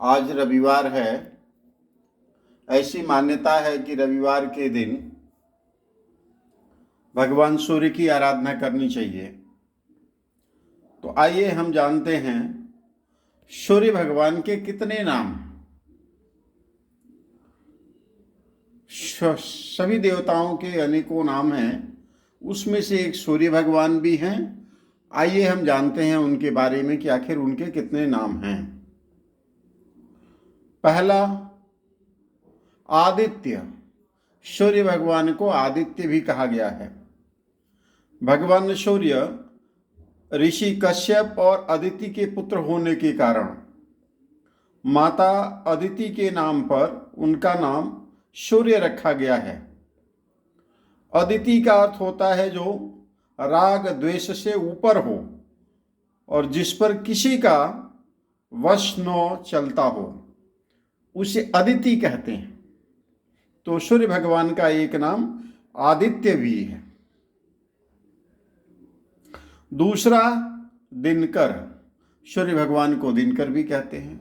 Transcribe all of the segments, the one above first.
आज रविवार है। ऐसी मान्यता है कि रविवार के दिन भगवान सूर्य की आराधना करनी चाहिए। तो आइए हम जानते हैं सूर्य भगवान के कितने नाम। सभी देवताओं के अनेकों नाम हैं, उसमें से एक सूर्य भगवान भी हैं। आइए हम जानते हैं उनके बारे में कि आखिर उनके कितने नाम हैं। पहला, आदित्य। सूर्य भगवान को आदित्य भी कहा गया है। भगवान सूर्य ऋषि कश्यप और अदिति के पुत्र होने के कारण माता अदिति के नाम पर उनका नाम सूर्य रखा गया है। अदिति का अर्थ होता है जो राग द्वेष से ऊपर हो और जिस पर किसी का वश न चलता हो, उसे अदिति कहते हैं। तो सूर्य भगवान का एक नाम आदित्य भी है। दूसरा, दिनकर। सूर्य भगवान को दिनकर भी कहते हैं।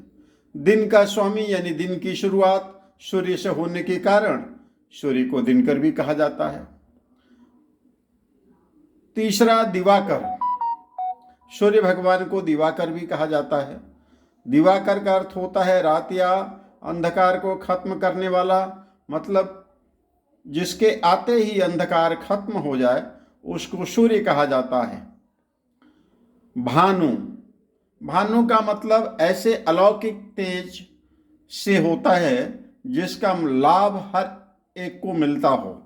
दिन का स्वामी यानी दिन की शुरुआत सूर्य से होने के कारण सूर्य को दिनकर भी कहा जाता है। तीसरा, दिवाकर। सूर्य भगवान को दिवाकर भी कहा जाता है। दिवाकर का अर्थ होता है रात या अंधकार को खत्म करने वाला, मतलब जिसके आते ही अंधकार खत्म हो जाए उसको सूर्य कहा जाता है। भानु। भानु का मतलब ऐसे अलौकिक तेज से होता है जिसका लाभ हर एक को मिलता हो।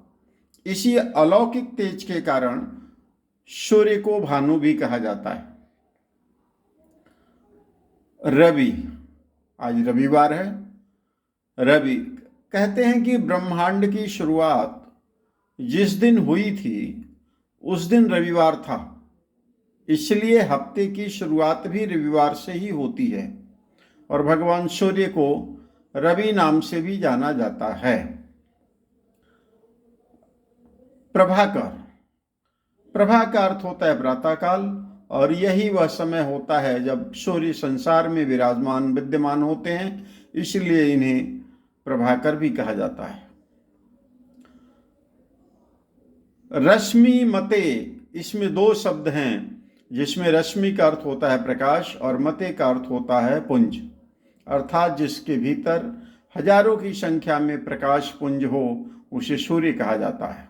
इसी अलौकिक तेज के कारण सूर्य को भानु भी कहा जाता है। रवि। आज रविवार है। रवि कहते हैं कि ब्रह्मांड की शुरुआत जिस दिन हुई थी उस दिन रविवार था, इसलिए हफ्ते की शुरुआत भी रविवार से ही होती है और भगवान सूर्य को रवि नाम से भी जाना जाता है। प्रभाकर। प्रभा का अर्थ होता है प्रातःकाल और यही वह समय होता है जब सूर्य संसार में विद्यमान होते हैं, इसलिए इन्हें प्रभाकर भी कहा जाता है। रश्मि मते, इसमें दो शब्द हैं जिसमें रश्मि का अर्थ होता है प्रकाश और मते का अर्थ होता है पुंज, अर्थात जिसके भीतर हजारों की संख्या में प्रकाश पुंज हो उसे सूर्य कहा जाता है।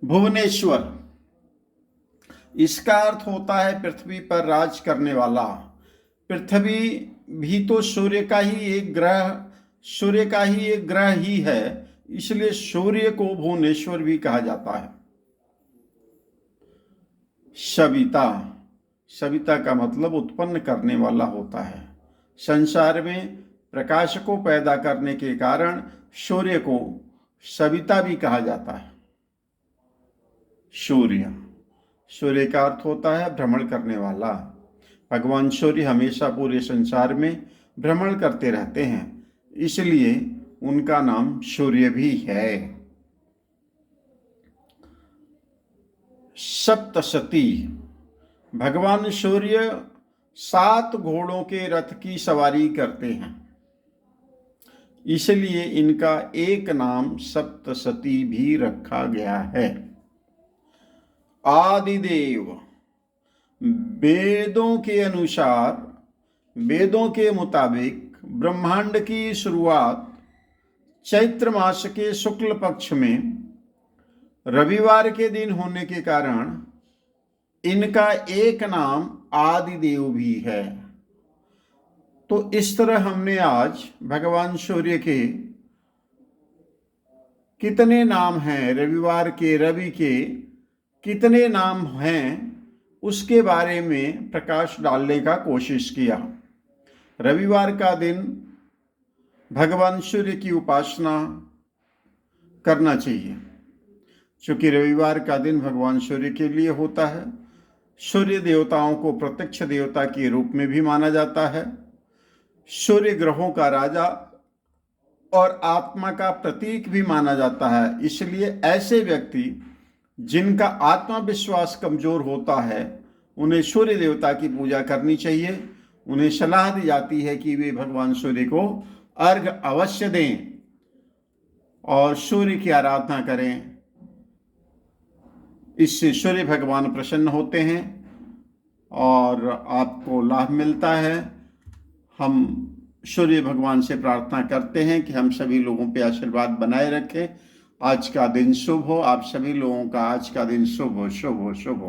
भुवनेश्वर, इसका अर्थ होता है पृथ्वी पर राज करने वाला। पृथ्वी भी तो सूर्य का ही एक ग्रह ही है, इसलिए सूर्य को भुवनेश्वर भी कहा जाता है। सविता। सविता का मतलब उत्पन्न करने वाला होता है। संसार में प्रकाश को पैदा करने के कारण सूर्य को सविता भी कहा जाता है। सूर्य। सूर्य का अर्थ होता है भ्रमण करने वाला। भगवान सूर्य हमेशा पूरे संसार में भ्रमण करते रहते हैं, इसलिए उनका नाम सूर्य भी है। सप्तशती। भगवान सूर्य 7 घोड़ों के रथ की सवारी करते हैं, इसलिए इनका एक नाम सप्तशती भी रखा गया है। आदिदेव। वेदों के अनुसार, वेदों के मुताबिक ब्रह्मांड की शुरुआत चैत्र मास के शुक्ल पक्ष में रविवार के दिन होने के कारण इनका एक नाम आदिदेव भी है। तो इस तरह हमने आज भगवान सूर्य के कितने नाम हैं, रविवार के रवि के कितने नाम हैं, उसके बारे में प्रकाश डालने का कोशिश किया। रविवार का दिन भगवान सूर्य की उपासना करना चाहिए, क्योंकि रविवार का दिन भगवान सूर्य के लिए होता है। सूर्य देवताओं को प्रत्यक्ष देवता के रूप में भी माना जाता है। सूर्य ग्रहों का राजा और आत्मा का प्रतीक भी माना जाता है, इसलिए ऐसे व्यक्ति जिनका आत्मविश्वास कमजोर होता है उन्हें सूर्य देवता की पूजा करनी चाहिए उन्हें सलाह दी जाती है कि वे भगवान सूर्य को अर्घ अवश्य दें और सूर्य की आराधना करें। इससे सूर्य भगवान प्रसन्न होते हैं और आपको लाभ मिलता है। हम सूर्य भगवान से प्रार्थना करते हैं कि हम सभी लोगों पे आशीर्वाद बनाए रखें। आज का दिन शुभ हो, आप सभी लोगों का आज का दिन शुभ हो, शुभ हो, शुभ हो।